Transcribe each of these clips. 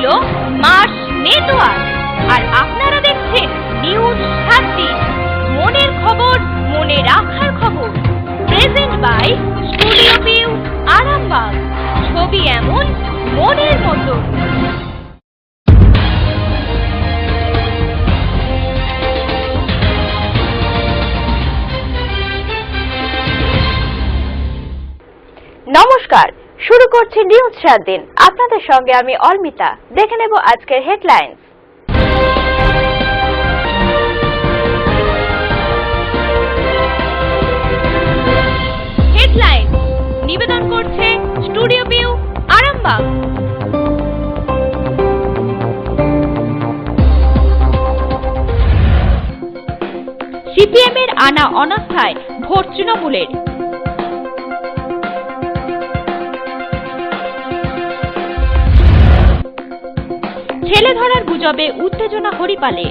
হলো Mars network, আর আপনারা দেখছেন নিউজ 7 দিন। মনের খবর, মনে রাখার খবর। Present by studio view, Arambagh. ছবি এমন, মনের মতো। নমস্কার, শুরু করছি নিউজ 7 দিন। আপনাদের সঙ্গে আমি অলমিতা। দেখে নেব আজকের হেডলাইন্স। হেডলাইন নিবেদন করছে স্টুডিও ভিউ, আরামবাগ। সিপিএম এর আনা অনাস্থায় ভোট তৃণমূলের। ছেলে ধরার গুজবে উত্তেজনা হরিপালে।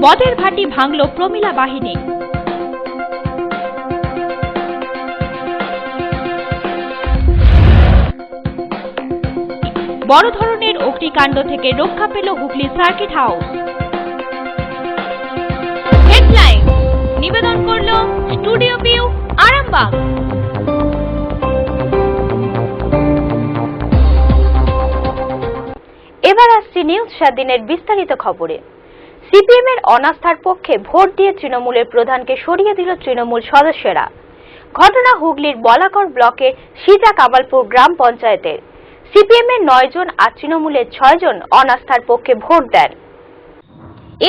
বদের ভাটি ভাঙল প্রমিলা বাহিনী। বড় ধরনের অগ্নিকাণ্ড থেকে রক্ষা পেল হুগলি সার্কিট হাউস। হেডলাইন নিবেদন করল স্টুডিও ভিউ, আরামবাগ। এবার আসছি নিউজ 7 দিনের বিস্তারিত খবরে। সিপিএম এর অনাস্থার পক্ষে ভোট দিয়ে তৃণমূলের প্রধানকে সরিয়ে দিল তৃণমূল সদস্যরা। ঘটনা হুগলির বলাগড় ব্লকের সিজা কামালপুর গ্রাম পঞ্চায়েতের। সিপিএম এর 9 জন আর তৃণমূলের 6 জন অনাস্থার পক্ষে ভোট দেন।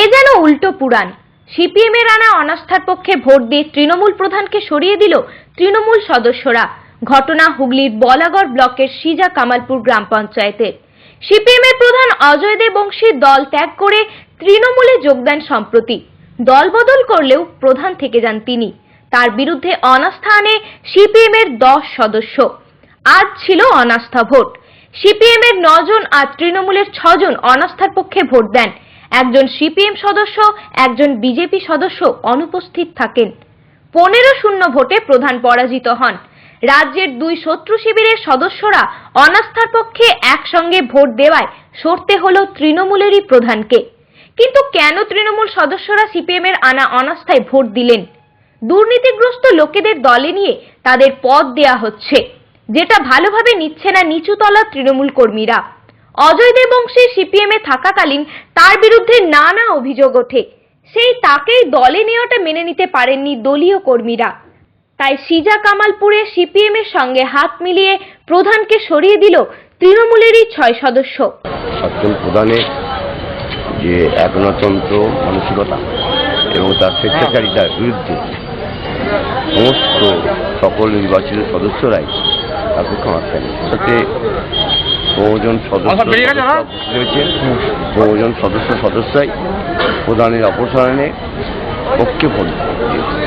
এ যেন উল্টো পুরাণ। সিপিএম এর আনা অনাস্থার পক্ষে ভোট দিয়ে তৃণমূল প্রধানকে সরিয়ে দিল তৃণমূল সদস্যরা। ঘটনা হুগলির বলাগড় ব্লকের সিজা কামালপুর গ্রাম পঞ্চায়েতের। সিপিএম এর প্রধান অজয় দেব বংশীর দল ত্যাগ করে তৃণমূলে যোগ দেন সম্প্রতি। দল বদল করলেও প্রধান থেকে যান তিনি। তার বিরুদ্ধে অনাস্থা আনে সিপিএম এর 10 সদস্য। আজ ছিল অনাস্থা ভোট। সিপিএম এর 9 জন আর তৃণমূলের 6 জন অনাস্থার পক্ষে ভোট দেন। একজন সিপিএম সদস্য, একজন বিজেপি সদস্য অনুপস্থিত থাকেন। 15-0 ভোটে প্রধান পরাজিত হন। রাজ্যের 2 শত্রু শিবিরের সদস্যরা অনাস্থার পক্ষে একসঙ্গে ভোট দেওয়ায় সরতে হলো তৃণমূলেরই প্রধানকে। কিন্তু কেন তৃণমূল সদস্যরা সিপিএম এর আনা অনাস্থায় ভোট দিলেন? দুর্নীতিগ্রস্ত লোকেদের দলে নিয়ে তাদের পদ দেয়া হচ্ছে, যেটা ভালোভাবে নিচ্ছে না নিচুতলা তৃণমূল কর্মীরা। অজয় দেব বংশী সিপিএম এ থাকাকালীন তার বিরুদ্ধে নানা অভিযোগ ওঠে। সেই তাকেই দলে নেওয়াটা মেনে নিতে পারেননি দলীয় কর্মীরা। তাই সিজা কামালপুরে সিপিএম এর সঙ্গে হাত মিলিয়ে প্রধানকে সরিয়ে দিল তৃণমূলেরই 6 সদস্য। সপ্তম প্রধানের যে একনাতন্ত্র মানসিকতা এবং তার স্বেচ্ছাচারিতার বিরুদ্ধে সমস্ত সকল নির্বাচিত সদস্যরাই তার পক্ষে মাত্রা নেই। সাথে 9 জন সদস্য রয়েছে। 9 জন সদস্যই প্রধানের অপসারণে পক্ষে ভোট দিয়েছে।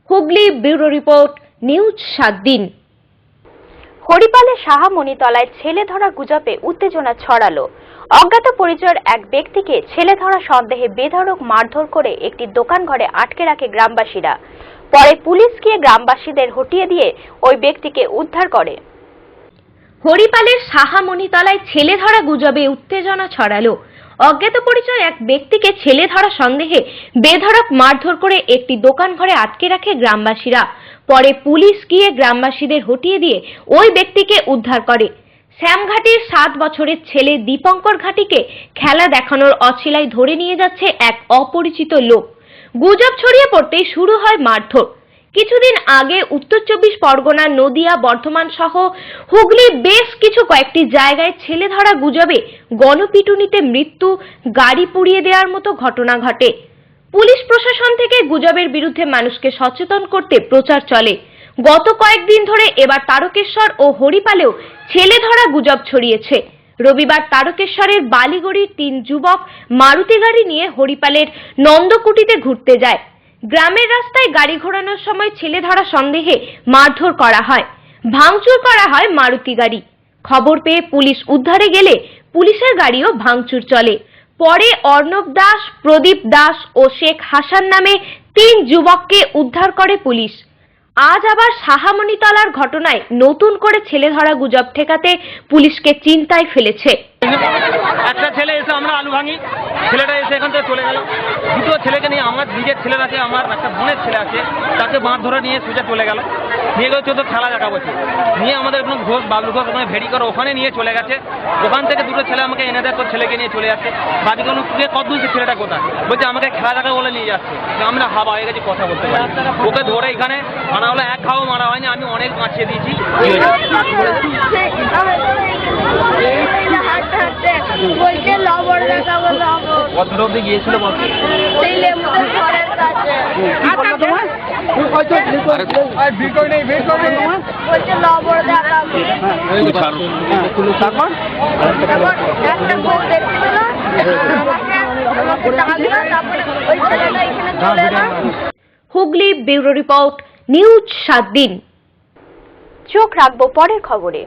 হুগলি ব্যুরো রিপোর্ট, নিউজ 7 দিন। হরিপালের সাহামণিতলায় ছেলে ধরা গুজবে উত্তেজনা ছড়ালো। অজ্ঞাত পরিচয়ের এক ব্যক্তিকে ছেলে ধরা সন্দেহে বেধড়ক মারধর করে একটি দোকান ঘরে আটকে রাখে গ্রামবাসীরা। পরে পুলিশ গিয়ে গ্রামবাসীদের হটিয়ে দিয়ে ওই ব্যক্তিকে উদ্ধার করে। হরিপালের সাহামণিতলায় ছেলে ধরা গুজবে উত্তেজনা ছড়ালো। অজ্ঞাত পরিচয় এক ব্যক্তিকে ছেলে ধরা সন্দেহে বেধড়ক মারধর করে একটি দোকান ঘরে আটকে রাখে গ্রামবাসীরা। পরে পুলিশ গিয়ে গ্রামবাসীদের হটিয়ে দিয়ে ওই ব্যক্তিকে উদ্ধার করে। শ্যামঘাটির 7 বছরের ছেলে দীপঙ্কর ঘাটিকে খেলা দেখানোর অছিলায় ধরে নিয়ে যাচ্ছে এক অপরিচিত লোক। গুজব ছড়িয়ে পড়তেই শুরু হয় মারধর। কিছুদিন আগে উত্তর 24 পরগনা, নদিয়া, বর্ধমান সহ হুগলির বেশ কয়েকটি জায়গায় ছেলে ধরা গুজবে গণপিটুনিতে মৃত্যু, গাড়ি পুড়িয়ে দেওয়ার মতো ঘটনা ঘটে। পুলিশ প্রশাসন থেকে গুজবের বিরুদ্ধে মানুষকে সচেতন করতে প্রচার চলে। গত কয়েকদিন ধরে এবার তারকেশ্বর ও হরিপালেও ছেলে ধরা গুজব ছড়িয়েছে। রবিবার তারকেশ্বরের বালিগড়ির 3 যুবক মারুতি গাড়ি নিয়ে হরিপালের নন্দকুটিতে ঘুরতে যায়। গ্রামের রাস্তায় গাড়ি ঘোরানোর সময় ছেলে ধরা সন্দেহে মারধর করা হয়, ভাঙচুর করা হয় মারুতি গাড়ি। খবর পেয়ে পুলিশ উদ্ধারে গেলে পুলিশের গাড়িও ভাঙচুর চলে। পরে অর্ণব দাস, প্রদীপ দাস ও শেখ হাসান নামে 3 যুবককে উদ্ধার করে পুলিশ। আজ আবার সাহামণিতলার ঘটনায় নতুন করে ছেলে ধরা গুজব ঠেকাতে পুলিশকে চিন্তায় ফেলেছে। একটা ছেলে এসে আমরা আলু ভাঙি, ছেলেটা এসে এখান থেকে চলে গেল। দুটো ছেলেকে নিয়ে, আমার নিজের ছেলের আছে, আমার একটা বোনের ছেলে আছে, তাকে বাঁধ ধরে নিয়ে সোজা চলে গেল। নিয়ে গেল চোদ্দ খেলা দেখা বলছে, নিয়ে আমাদের কোনো ঘোষ বাবলু ঘোষ ওখানে ভেড়ি করে ওখানে নিয়ে চলে গেছে। ওখান থেকে দুটো ছেলে আমাকে এনে দেয়, তোর ছেলেকে নিয়ে চলে যাচ্ছে। বাড়ি কোনো কত দূর ছেলেটা কোথায় বলছে, আমাকে খেলা দেখা বলে নিয়ে যাচ্ছে। আমরা হাওয়া হয়ে গেছি, কথা বলতে পারি। ওকে ধরে এখানে আনা হলো, এক খাওয়া মারা হয়নি, আমি অনেক বাঁচিয়ে দিয়েছি। বলছে লবণ লাগাবো লবণ কত দূর অব্দি গিয়েছিল বলছে? সেই লেবুদের ঘরের কাছে বলছে লবণ লাগাবো। একটা বউ দেখতে পেল, আমাকে ডাকলো, তারপরে ওই ছেলেটা এখানে চলে এলো। হুগলি ব্যুরো রিপোর্ট, নিউজ 7 দিন। চোখ রাখবো পরের খবরে।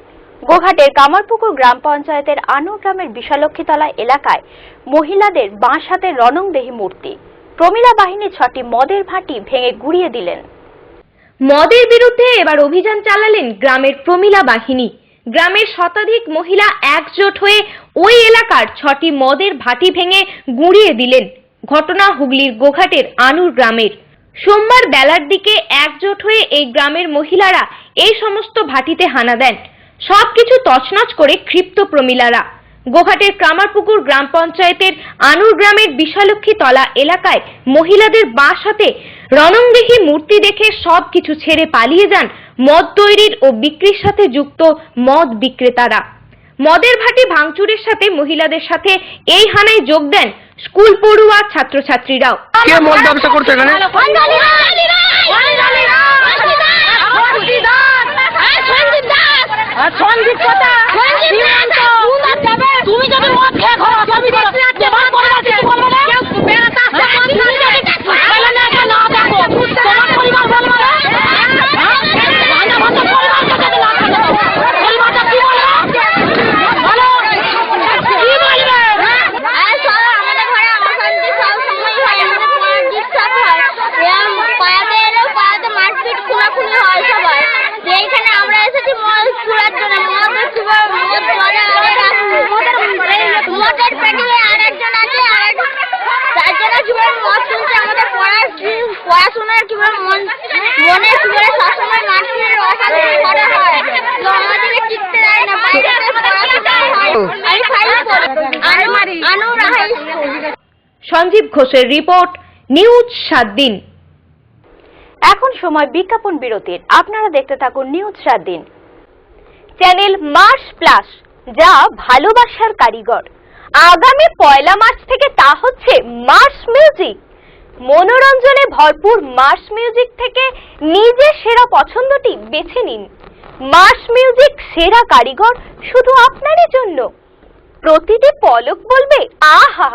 গোঘাটের কামারপুকুর গ্রাম পঞ্চায়েতের আনুর গ্রামের বিশালক্ষীতলা এলাকায় মহিলাদের বাঁশ হাতে রণংদেহী মূর্তি। প্রমিলা বাহিনী 6টি মদের ভাটি ভেঙে গুড়িয়ে দিলেন। মদের বিরুদ্ধে এবার অভিযান চালালেন গ্রামের প্রমিলা বাহিনী। গ্রামের শতাধিক মহিলা একজোট হয়ে ওই এলাকার 6টি মদের ভাটি ভেঙে গুড়িয়ে দিলেন। ঘটনা হুগলির গোঘাটের আনুর গ্রামের। সোমবার বেলার দিকে একজোট হয়ে এই গ্রামের মহিলারা এই সমস্ত ভাটিতে হানা দেন। সবকিছু তছনছ করে ক্ষিপ্ত প্রমিলারা গোঘাটের কামারপুকুর গ্রাম পঞ্চায়েতের আনুর গ্রামের বিশালক্ষীতলা এলাকায় মহিলাদের বাঁশ হাতে রণংদেহী মূর্তি দেখে সবকিছু ছেড়ে পালিয়ে যান মদ তৈরির ও বিক্রির সাথে যুক্ত মদ বিক্রেতারা। মদের ভাটি ভাঙচুরের সাথে মহিলাদের সাথে এই হানায় যোগ দেন স্কুল পড়ুয়া ছাত্রছাত্রীরাও। কে মদ ব্যবসা করছে এখানে? সঞ্জিত কথা তুমি যদি মদ খেয়ে ঘর ছবি দেখতে যাচ্ছে ভালো করে কিছু বলবে না, কেউ বেড়াতে আসছে তুমি যদি বলে না যে না দেখো তোমার পরিবার বলবে না, ভাঙা ভাঙা পরিবার কাছে না থাকে পরিবারটা কি বলবে বলো কি বলবে? আমাদের ঘরে অশান্তি সব সময় হয়, আমাদের পড়ার ডিস্টার্ব হয়, পায়াতে এলেও পায়াতে মারপিট খুনাখুনি হয় সবাই। এইখানে আমরা এসেছি মদ চুরার জন্য, মদের প্যাকেটে আরেকজন আছে, চারজনে কিভাবে মদ চলছে, আমাদের পড়াশোনার কিভাবে মনে কিভাবে সবসময় মারপিটের অশান্তি ঘরে হয়, তো আমাদেরকে টিকতে দেয় না, বাইরে পড়াশোনা হয়। আমি ফাইল করি আনুর হাই স্কুল। সঞ্জীব ঘোষের রিপোর্ট, নিউজ 7 দিন। এখন সময় বিজ্ঞাপন বিরতির। আপনারা দেখতে থাকুন নিউজ 7 দিন। চ্যানেল মার্স প্লাস, যা ভালোবাসার কারিগর। আগামী 1 মার্চ থেকে তা হচ্ছে মার্স মিউজিক। মনোরঞ্জনে ভরপুর মার্স মিউজিক থেকে নিজের সেরা পছন্দটি বেছে নিন। মার্স মিউজিক সেরা কারিগর শুধু আপনারই জন্য। প্রতিটি পলক বলবে আহা।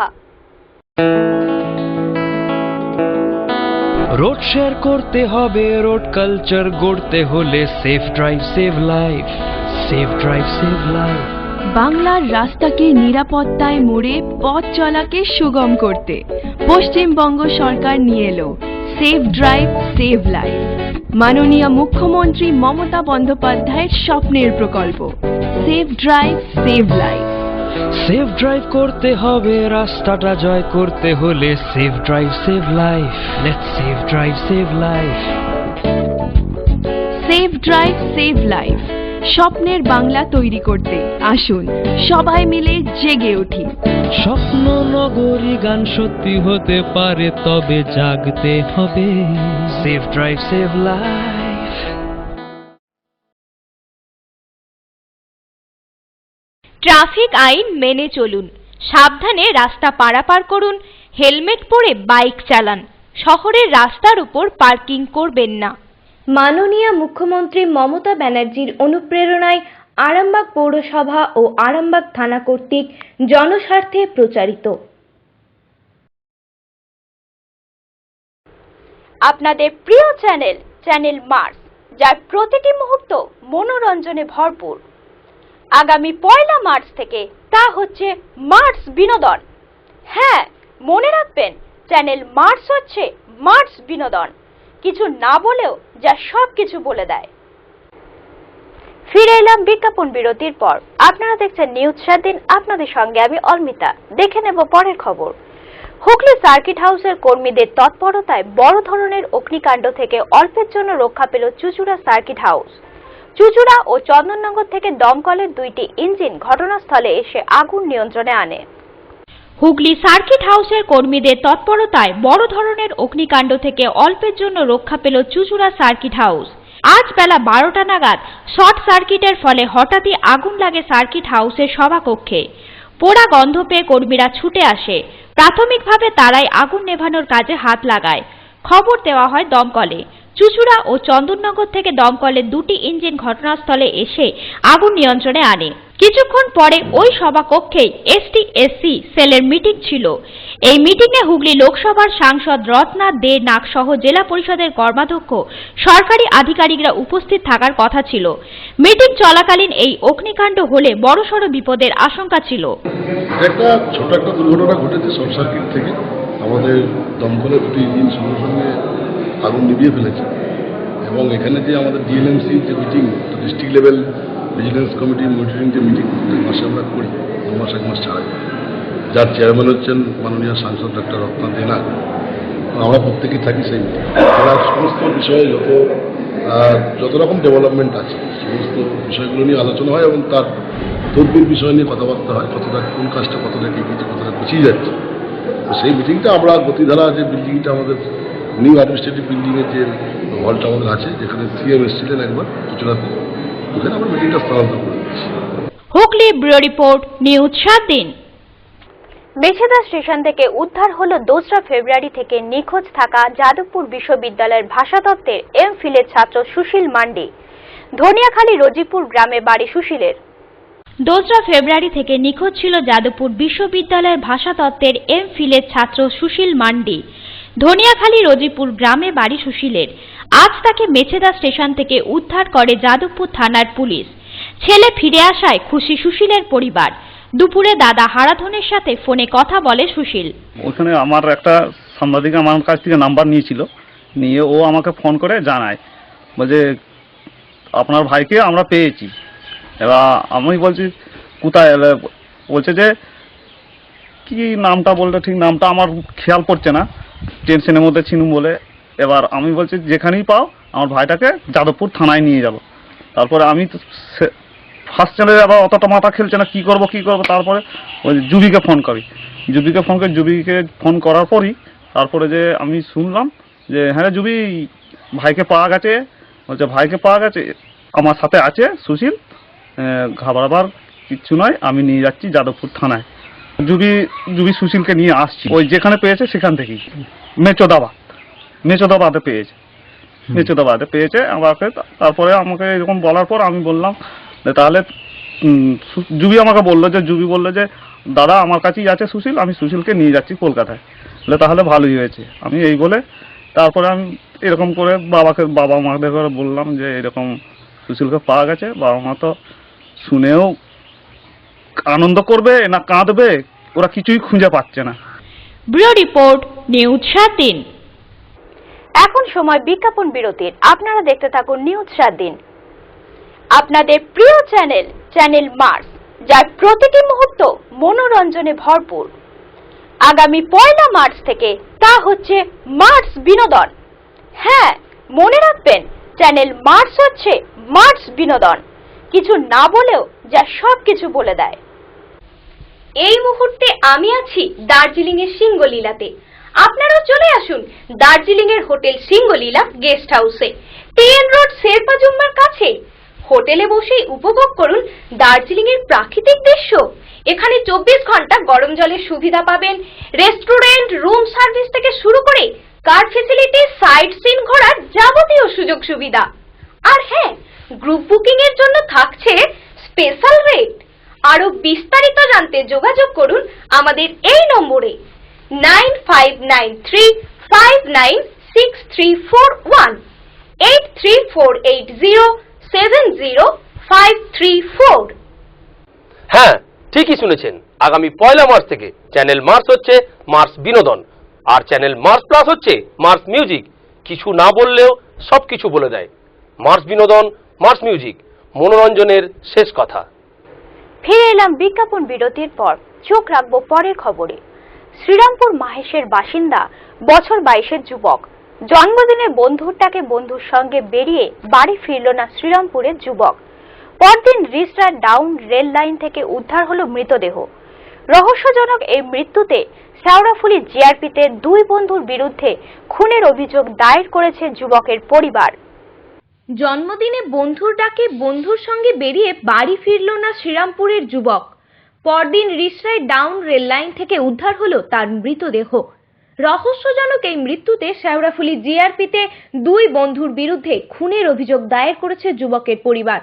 রোড শেয়ার করতে হবে, রোড কালচার গড়তে হলে safe drive save life, safe drive save life. বাংলার রাস্তাকে নিরাপত্তায় মোড়ে পথ চলাকে সুগম করতে পশ্চিমবঙ্গ সরকার নিয়ে এলো সেফ ড্রাইভ সেভ লাইফ। মাননীয় মুখ্যমন্ত্রী মমতা বন্দ্যোপাধ্যায়ের স্বপ্নের প্রকল্প safe drive save life. Safe drive করতে হবে, রাস্তাটা জয় করতে হলে safe drive save life. Let's safe drive save life. Safe drive save life, স্বপ্নের বাংলা তৈরি করতে আসুন সবাই মিলে জেগে উঠি। স্বপ্ন নগরী গান সত্যি হতে পারে, তবে জাগতে হবে। Safe drive save life. Traffic আইন মেনে চলুন, সাবধানে রাস্তা পারাপার করুন, হেলমেট পরে বাইক চালান, শহরের রাস্তার উপর পার্কিং করবেন না। মাননীয় মুখ্যমন্ত্রী মমতা ব্যানার্জির অনুপ্রেরণায় আরামবাগ পৌরসভা ও আরামবাগ থানা কর্তৃক জনস্বার্থে প্রচারিত। আপনাদের প্রিয় চ্যানেল মার্স, যার প্রতিটি মুহূর্ত মনোরঞ্জনে ভরপুর। আগামী 1 মার্চ থেকে তা হচ্ছে মার্স বিনোদন। হ্যাঁ, মনে রাখবেন, চ্যানেল মার্স হচ্ছে মার্স বিনোদন। কিছু না বলেও যা সব কিছু বলে দেয়। ফিরে এলাম বিজ্ঞাপন বিরতির পর। আপনারা দেখছেন নিউজ 7 দিন, আপনাদের সঙ্গে আমি অলমিতা। দেখে নেব পরের খবর। হুগলি সার্কিট হাউসের কর্মীদের তৎপরতায় বড় ধরনের অগ্নিকাণ্ড থেকে অল্পের জন্য রক্ষা পেল চুচুড়া সার্কিট হাউস। চুচুড়া ও চন্দননগর থেকে দমকলের 2টি ইঞ্জিন ঘটনাস্থলে এসে আগুন নিয়ন্ত্রণে আনে। হুগলি সার্কিট হাউসের কর্মীদের তৎপরতায় বড় ধরনের অগ্নিকাণ্ড থেকে অল্পের জন্য রক্ষা পেল চুচুড়া সার্কিট হাউস। আজ বেলা 12টা নাগাদ শর্ট সার্কিটের ফলে হঠাৎই আগুন লাগে সার্কিট হাউসের সভাকক্ষে। পোড়া গন্ধ পেয়ে কর্মীরা ছুটে আসে। প্রাথমিকভাবে তারাই আগুন নেভানোর কাজে হাত লাগায়। খবর দেওয়া হয় দমকলে। চুচুড়া ও চন্দননগর থেকে দমকলের 2টি ইঞ্জিন ঘটনাস্থলে এসে আগুন নিয়ন্ত্রণে আনে। কিছুক্ষণ পরে ওই সভাকক্ষেই এসটি/এসসি সেলের মিটিং ছিল। এই মিটিংয়ে হুগলি লোকসভার সাংসদ রত্না দে নাগ সহ জেলা পরিষদের কর্মাধ্যক্ষ, সরকারি আধিকারিকরা উপস্থিত থাকার কথা ছিল। মিটিং চলাকালীন এই অগ্নিকাণ্ড হলে বড়সড় বিপদের আশঙ্কা ছিল। একটা ছোট একটা দুর্ঘটনা ঘটেছে শর্ট সার্কিট থেকে। আমাদের দমকলের 2টি ইঞ্জিন সঙ্গে সঙ্গে আগুন নিভিয়ে ফেলেছে এবং এখানে যে আমাদের ডিএলএমসি যে meeting, district level vigilance committee monitoring যে মিটিং প্রত্যেক মাসে আমরা করি, 2 মাস 1 মাস ছাড়া, যার চেয়ারম্যান হচ্ছেন মাননীয় সাংসদ ডক্টর রত্না দে নাগ। আমরা প্রত্যেকেই থাকি সেই মিটিং। তার সমস্ত বিষয়ে যত রকম ডেভেলপমেন্ট আছে সমস্ত বিষয়গুলো নিয়ে আলোচনা হয় এবং তার তদবির বিষয় নিয়ে কথাবার্তা হয়, কতটা কোন কাজটা কতটা এগিয়েছে, কতটা পিছিয়ে যাচ্ছে। তো সেই মিটিংটা আমরা গতিধারা যে বিল্ডিংটা আমাদের নিউ অ্যাডমিনিস্ট্রেটিভ বিল্ডিংয়ের যে হলটা আমাদের আছে, যেখানে সিএম এসেছিলেন একবার চুচুড়াতে, ওখানে আমরা মিটিংটা স্থানান্তর করে দিয়েছি। হুগলি ব্যুরো রিপোর্ট, নিউজ 7 দিন। মেছেদা স্টেশন থেকে উদ্ধার হলো 2রা ফেব্রুয়ারি থেকে নিখোঁজ থাকা যাদবপুর বিশ্ববিদ্যালয়ের ভাষা তত্ত্বের এমফিলের ছাত্র সুশীল মান্ডি। ধনিয়াখালী রজিপুর গ্রামে বাড়ি সুশীলের। 2রা ফেব্রুয়ারি থেকে নিখোঁজ ছিল যাদবপুর বিশ্ববিদ্যালয়ের ভাষা তত্ত্বের এমফিলের ছাত্র সুশীল মান্ডি। ধনিয়াখালী রজিপুর গ্রামে বাড়ি সুশীলের। আজ তাকে মেছেদা স্টেশন থেকে উদ্ধার করে যাদবপুর থানার পুলিশ। ছেলে ফিরে আসায় খুশি সুশীলের পরিবার। দুপুরে দাদা হারাধনের সাথে ফোনে কথা বলে সুশীল। ওখানে আমার একটা সাংবাদিক আমার কাছ থেকে নাম্বার নিয়েছিল, নিয়ে ও আমাকে ফোন করে জানায়, বলছে আপনার ভাইকে আমরা পেয়েছি। এবার আমি বলছি কোথায়, বলছে যে কি নামটা বলতে, ঠিক নামটা আমার খেয়াল পড়ছে না, টেনশনের মধ্যে ছিনু বলে। এবার আমি বলছি যেখানেই পাও আমার ভাইটাকে যাদবপুর থানায় নিয়ে যাব। তারপরে আমি তো ফার্স্ট চ্যানেলে আবার অতটা মাথা খেলছে না, কী করবো। তারপরে ওই জুবিকে ফোন করি, জুবিকে ফোন করার পরই তারপরে যে আমি শুনলাম যে হ্যাঁ জুবি, ভাইকে পাওয়া গেছে। বলছে ভাইকে পাওয়া গেছে, আমার সাথে আছে সুশীল, ঘাবড়াবার কিচ্ছু নয়, আমি নিয়ে যাচ্ছি যাদবপুর থানায়। জুবি সুশীলকে নিয়ে আসছি, ওই যেখানে পেয়েছে সেখান থেকেই, মেচোদাবাদে পেয়েছে আমাকে। তারপরে আমাকে এরকম বলার পর আমি বললাম তাহলে জুবি আমাকে বললো যে দাদা আমার কাছেই আছে সুশীল, আমি সুশীলকে নিয়ে যাচ্ছি কলকাতায়। তাহলে ভালোই হয়েছে, আমি এই বলে তারপরে আমি এরকম করে বাবা মাদের করে বললাম যে এরকম সুশীলকে পাওয়া গেছে। বাবা মা তো শুনেও আনন্দ করবে না কাঁদবে, ওরা কিছুই খুঁজে পাচ্ছে না। ব্যুরো রিপোর্ট, নিউজ 7 দিন। এখন সময় বিজ্ঞাপন বিরতির। আপনারা দেখতে থাকুন নিউজ 7 দিন। আপনাদের প্রিয় চ্যানেল মার্স, যার প্রতিটি মুহূর্ত মনোরঞ্জনে ভরপুর। আগামী 1 মার্চ থেকে তা হচ্ছে মার্স বিনোদন। হ্যাঁ, মনে রাখবেন, চ্যানেল মার্স হচ্ছে মার্স বিনোদন। কিছু না বলেও যা সব কিছু বলে দেয়। এই মুহূর্তে আমি আছি দার্জিলিং এর সিঙ্গলীলাতে। আপনারাও চলে আসুন দার্জিলিং এর হোটেল সিঙ্গলীলা গেস্ট হাউসে, টিএন রোড শেরপা জুম্মার কাছে। হোটেলে বসেই উপভোগ করুন দার্জিলিং এর প্রাকৃতিক দৃশ্য। এখানে 24 ঘন্টা গরম জলের সুবিধা পাবেন। রেস্টুরেন্ট, রুম সার্ভিস থেকে শুরু করে কার ফেসিলিটি, সাইট সিন ঘোরার যাবতীয় সুযোগ সুবিধা। আর হ্যাঁ, গ্রুপ বুকিং এর জন্য থাকছে স্পেশাল রেট। আরো বিস্তারিত জানতে যোগাযোগ করুন আমাদের এই নম্বরে 9593596341 8348070534। হ্যাঁ, ঠিকই শুনেছেন, আগামী 1 মার্চ থেকে চ্যানেল মার্স হচ্ছে মার্স বিনোদন, আর চ্যানেল মার্স প্লাস হচ্ছে মার্স মিউজিক। কিছু না বললেও সব কিছু বলে দেয়। মার্চ বিনোদন, মার্চ মিউজিক, মনোরঞ্জনের শেষ কথা। ফিরে এলাম বিজ্ঞাপন বিরতির পর। চোখ রাখবো পরের খবরে। শ্রীরামপুর মাহেশের বাসিন্দা বছর 22-এর যুবক। জন্মদিনে বন্ধুর ডাকে বন্ধুর সঙ্গে বেরিয়ে বাড়ি ফিরল না শ্রীরামপুরের যুবক। পরদিন রিসরা ডাউন রেল লাইন থেকে উদ্ধার হলো মৃতদেহ। রহস্যজনক এই মৃত্যুতে শেওড়াফুলি জিআরপিতে দুই বন্ধুর বিরুদ্ধে খুনের অভিযোগ দায়ের করেছে যুবকের পরিবার। জন্মদিনে বন্ধুর ডাকে বন্ধুর সঙ্গে বেরিয়ে বাড়ি ফিরল না শ্রীরামপুরের যুবক। পরদিন রিসরায় ডাউন রেল লাইন থেকে উদ্ধার হলো তার মৃতদেহ। রহস্যজনক এই মৃত্যুতে শেওড়াফুলি জিআরপিতে দুই বন্ধুর বিরুদ্ধে খুনের অভিযোগ দায়ের করেছে যুবকের পরিবার।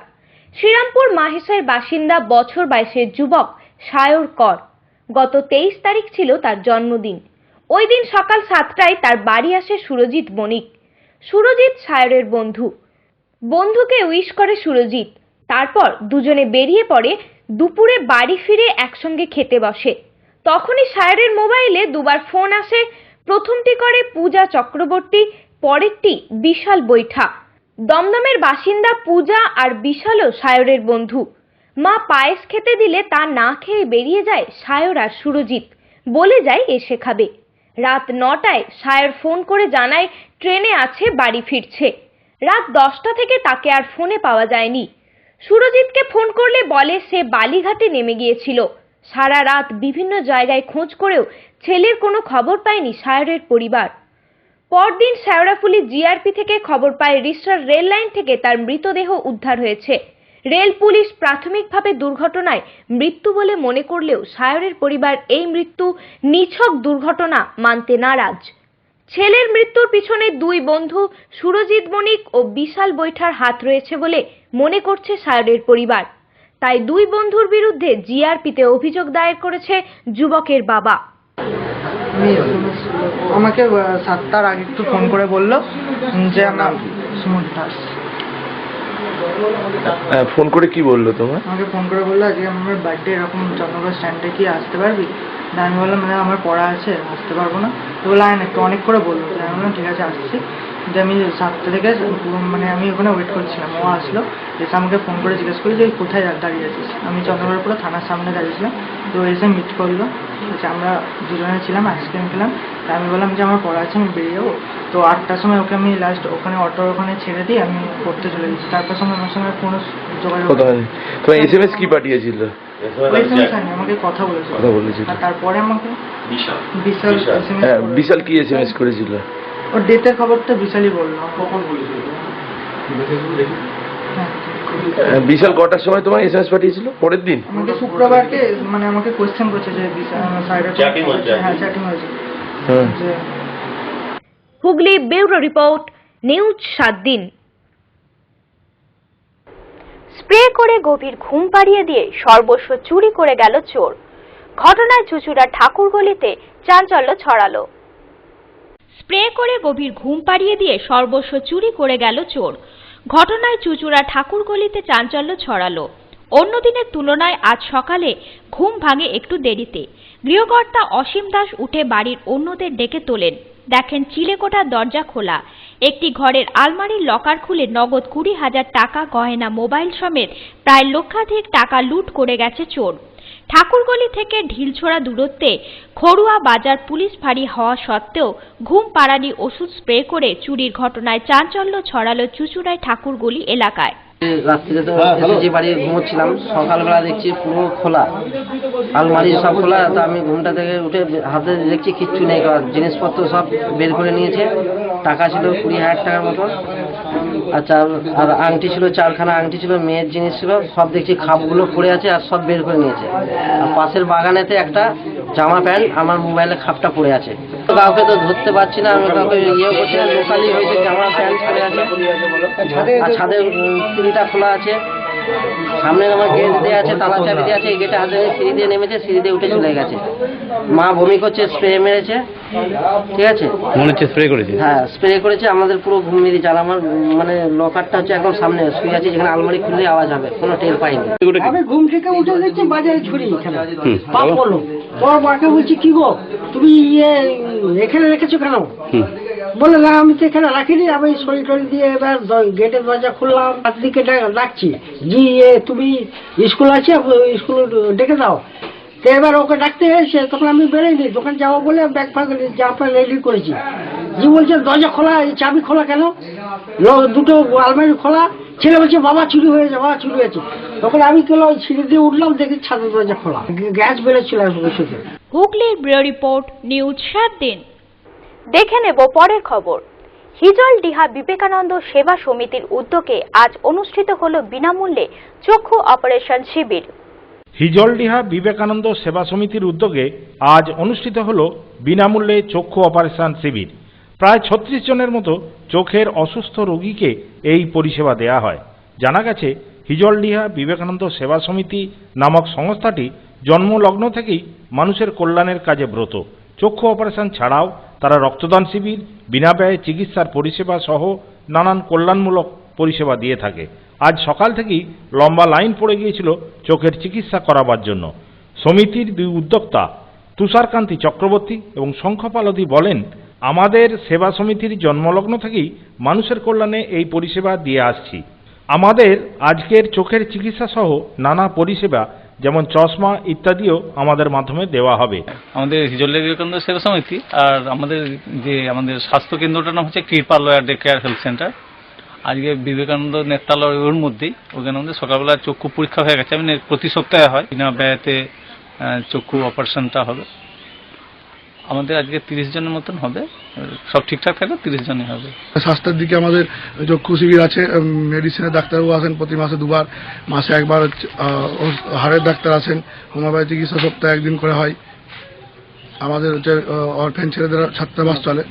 শ্রীরামপুর মাহেশের বাসিন্দা বছর 22-এর যুবক সায়র কর। গত 23 তারিখ ছিল তার জন্মদিন। ওই দিন সকাল 7টায় তার বাড়ি আসে সুরজিৎ বণিক। সুরজিৎ সায়রের বন্ধু। বন্ধুকে উইশ করে সুরজিৎ। তারপর দুজনে বেরিয়ে পড়ে। দুপুরে বাড়ি ফিরে একসঙ্গে খেতে বসে। তখনই সায়রের মোবাইলে দুবার ফোন আসে। প্রথমটি করে পূজা চক্রবর্তী, পরেরটি বিশাল বৈঠা। দমদমের বাসিন্দা পূজা আর বিশালও সায়রের বন্ধু। মা পায়েস খেতে দিলে তা না খেয়ে বেরিয়ে যায় সায়র আর সুরজিৎ। বলে যায় এসে খাবে। রাত 9টায় সায়র ফোন করে জানায় ট্রেনে আছে, বাড়ি ফিরছে। রাত 10টা থেকে তাকে আর ফোনে পাওয়া যায়নি। সুরজিৎকে ফোন করলে বলে সে বালিঘাটে নেমে গিয়েছিল। সারা রাত বিভিন্ন জায়গায় খোঁজ করেও ছেলের কোনো খবর পায়নি সায়রের পরিবার। পরদিন শেওড়াফুলি জিআরপি থেকে খবর পায় রিসরার রেল লাইন থেকে তার মৃতদেহ উদ্ধার হয়েছে। রেল পুলিশ প্রাথমিকভাবে দুর্ঘটনায় মৃত্যু বলে মনে করলেও সায়রের পরিবার এই মৃত্যু নিছক দুর্ঘটনা মানতে নারাজ। ছেলের মৃত্যুর পিছনে দুই বন্ধু সুরজিৎ বণিক ও বিশাল বৈঠার হাত রয়েছে বলে মনে করছে সায়রের পরিবার। তাই দুই বন্ধুর বিরুদ্ধে জিআরপিতে অভিযোগ দায়ের করেছে যুবকের বাবা। আমাকে 7টার আগে একটু ফোন করে বললো যে আমরা সুমন দাস। ফোন করে কি বললো তোমার? আমাকে ফোন করে বললো আজকে আমার বার্থডে, এরকম চন্দ্রকোনা স্ট্যান্ডে কি আসতে পারবি? আমি বললাম মানে আমার পড়া আছে, আসতে পারবো না। তো বললাম একটু অনেক করে বললো। আমি বললাম ঠিক আছে আসছি। যে আমি 7টা থেকে মানে আমি ওখানে ওয়েট করছিলাম। ও আসলো, এসে আমাকে ফোন করে জিজ্ঞেস করি যে কোথায় দাঁড়িয়ে আছিস। আমি চন্দ্রকোনা থানার সামনে দাঁড়িয়েছিলাম। তো এসে মিট করলো। আচ্ছা আমরা দুজনে ছিলাম, আইসক্রিম খেলাম। তা আমি বললাম যে আমার পড়া আছে, আমি বেরিয়ে যাবো। তো 8টার সময় ওকে আমি লাস্ট ওখানে অটোর ওখানে ছেড়ে দিই, আমি পড়তে চলে গেছি। তারপর সঙ্গে আমার সঙ্গে কোনো যোগাযোগ তোমার এসএমএস কি পাঠিয়েছিল? আমাকে কথা বলেছিল। আর তারপরে আমাকে বিশাল কি এসএমএস করেছিল? ওর ডেটের খবরটা বিশালই বললো। কখন বলেছিল? বিশাল কটার সময় তোমার এসএমএস পাঠিয়েছিল? পরের দিন আমাকে শুক্রবারকে মানে আমাকে কোশ্চেন করছে যে চ্যাটিং হয়েছে। হুগলি ব্যুরো রিপোর্ট, নিউজ 7 দিন। স্প্রে করে গভীর ঘুম পাড়িয়ে দিয়ে সর্বস্ব চুরি করে গেল চোর। ঘটনায় চুচুড়া ঠাকুরগলিতে চাঞ্চল্য ছড়ালো। স্প্রে করে গভীর ঘুম পাড়িয়ে দিয়ে সর্বস্ব চুরি করে গেল চোর। ঘটনায় চুচুড়া ঠাকুরগলিতে চাঞ্চল্য ছড়ালো। অন্য দিনের তুলনায় আজ সকালে ঘুম ভাঙে একটু দেরিতে। গৃহকর্তা অসীম দাস উঠে বাড়ির অন্যদের ডেকে তোলেন। দেখেন চিলেকোঠার দরজা খোলা। একটি ঘরের আলমারির লকার খুলে নগদ 20,000 টাকা, গয়না, মোবাইল সমেত প্রায় লক্ষাধিক টাকা লুট করে গেছে চোর। ঠাকুরগলি থেকে ঢিলছোড়া দূরত্বে খড়ুয়া বাজার পুলিশ ফাঁড়ি হওয়া সত্ত্বেও ঘুম পাড়ানি ওষুধ স্প্রে করে চুরির ঘটনায় চাঞ্চল্য ছড়ালো চুচুড়ায় ঠাকুরগলি এলাকায়। রাত্রিতে তো এসেছি, বাড়ি ঘুমোচ্ছিলাম। সকালবেলা দেখছি পুরো খোলা, আলমারি সব খোলা। তো আমি ঘুমটা থেকে উঠে হাতে দেখছি কিচ্ছু নেই, জিনিসপত্র সব বের করে নিয়েছে। টাকা ছিল 20,000 টাকার মতন। আচ্ছা, আর আংটি ছিল 4খানা আংটি ছিল, মেয়ের জিনিস ছিল সব। দেখছি খাপগুলো পড়ে আছে আর সব বের করে নিয়েছে। আর পাশের বাগানেতে একটা জামা প্যান্ট, আমার মোবাইলে খাপটা পড়ে আছে। কাউকে তো ধরতে পারছি না, আমি কাউকে ইয়ে করছি না। লোকালি হয়েছে জামা প্যান্ট পড়ে আছে। আর ছাদের সিঁড়িটা খোলা আছে। সামনে আমার গেট দিয়ে আছে, তালা চাবি দিয়ে আছে। এই গেটে হাতে সিঁড়ি দিয়ে নেমেছে, সিঁড়ি দিয়ে উঠে চলে গেছে। মা বমি করছে, স্প্রে মেরেছে। ঠিক আছে, মনে হচ্ছে স্প্রে করেছে। হ্যাঁ স্প্রে করেছে। আমাদের পুরো ঘুম মেরেছে। আর আমার মানে লকারটা হচ্ছে একদম সামনে শুয়ে আছে, যেখানে আলমারি খুললে আওয়াজ হবে, কোনো টের পাইনি। আমি ঘুম থেকে উঠে দেখছি বাজারে ছুরি পাপ করলো। ওর মাকে বলছি কি গো তুমি এখানে রেখেছো কেন? বলে না আমি তো এখানে রাখিনি, আমি সই টরি দিয়ে এবার গেটের দরজা খুললাম, দিকে ডাকছি, জি তুমি স্কুল আছে, স্কুল ডেকে দাও। তো এবার ওকে ডাকতে এসে তখন আমি বেরোইনি, দোকান যাবো বলে ব্যাগ ফ্যাগ জামা রেডি করেছি। জি বলছে দরজা খোলা, এই চাবি খোলা কেন? দুটো আলমারি খোলা। ছেলে বলছে বাবা চুরি হয়েছে, বাবা চুরি হয়েছে। তখন আমি কেলো সিঁড়ি দিয়ে উঠলাম, দেখি ছাদের দরজা খোলা, গ্যাস বেরোচ্ছিল ওষুধে। হুগলির ব্যুরো রিপোর্ট, নিউজ 7 দিন। দেখে নেব পরের খবর। হিজলডিহা বিবেকানন্দ সেবা সমিতির উদ্যোগে আজ অনুষ্ঠিত হলো বিনামূল্যে চক্ষু অপারেশন শিবির। হিজলডিহা বিবেকানন্দ সেবা সমিতির উদ্যোগে আজ অনুষ্ঠিত হল বিনামূল্যে চক্ষু অপারেশন শিবির। প্রায় 36 জনের মতো চোখের অসুস্থ রোগীকে এই পরিষেবা দেয়া হয়। জানা গেছে হিজলডিহা বিবেকানন্দ সেবা সমিতি নামক সংস্থাটি জন্মলগ্ন থেকেই মানুষের কল্যাণের কাজে ব্রত। চক্ষু অপারেশন ছাড়াও তারা রক্তদান শিবির, বিনা ব্যয়ে চিকিৎসার পরিষেবা সহ নানান কল্যাণমূলক পরিষেবা দিয়ে থাকে। আজ সকাল থেকেই লম্বা লাইন পড়ে গিয়েছিল চোখের চিকিৎসা করাবার জন্য। সমিতির দুই উদ্যোক্তা তুষারকান্তি চক্রবর্তী এবং শঙ্খপালধি বলেন, আমাদের সেবা সমিতির জন্মলগ্ন থেকেই মানুষের কল্যাণে এই পরিষেবা দিয়ে আসছি। আমাদের আজকের চোখের চিকিৎসা সহ নানা পরিষেবা যেমন চশমা ইত্যাদিও আমাদের মাধ্যমে দেওয়া হবে। আমাদের হিজলডিহা বিবেকানন্দ সেবা সমিতি আর আমাদের স্বাস্থ্য কেন্দ্রটার নাম হচ্ছে কৃপা lawyer day care health centre. আজকে বিবেকানন্দ নেত্রালয়ের মধ্যেই ওখানে আমাদের সকালবেলা চক্ষু পরীক্ষা হয়ে গেছে। মানে প্রতি সপ্তাহে হয়, বিনা ব্যয়তে চক্ষু অপারেশনটা হবে। আমাদের আজকে 30 জনের মতন হবে, সব ঠিকঠাক থাকলে 30 জনই হবে। স্বাস্থ্যের দিকে আমাদের চক্ষু শিবির আছে, মেডিসিনের ডাক্তারবাবু আসেন প্রতি মাসে 2 বার, মাসে 1 বার হাড়ের ডাক্তার আসেন, হোমিওপ্যাথি চিকিৎসা সপ্তাহে 1 দিন করে হয়। আমাদের হচ্ছে অরফ্যান ছেলেদের ছাত্রাবাস চলে।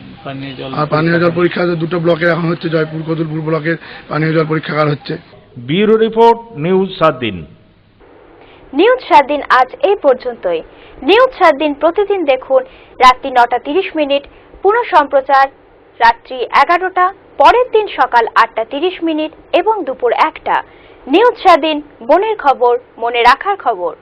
আর পানীয় জল পরীক্ষা 2টো ব্লকে এখন হচ্ছে, জয়পুর কদুলপুর ব্লকের পানীয় জল পরীক্ষাগার হচ্ছে। ব্যুরো রিপোর্ট, নিউজ 7 দিন। নিউজ 7 দিন আজ এই পর্যন্তই। নিউজ 7 দিন প্রতিদিন দেখুন রাত্রি 9:30, পুনঃ সম্প্রচার রাত্রি 11টা, পরের দিন সকাল 8:30 এবং দুপুর 1টা। নিউজ 7 দিন, মনের খবর, মনে রাখার খবর।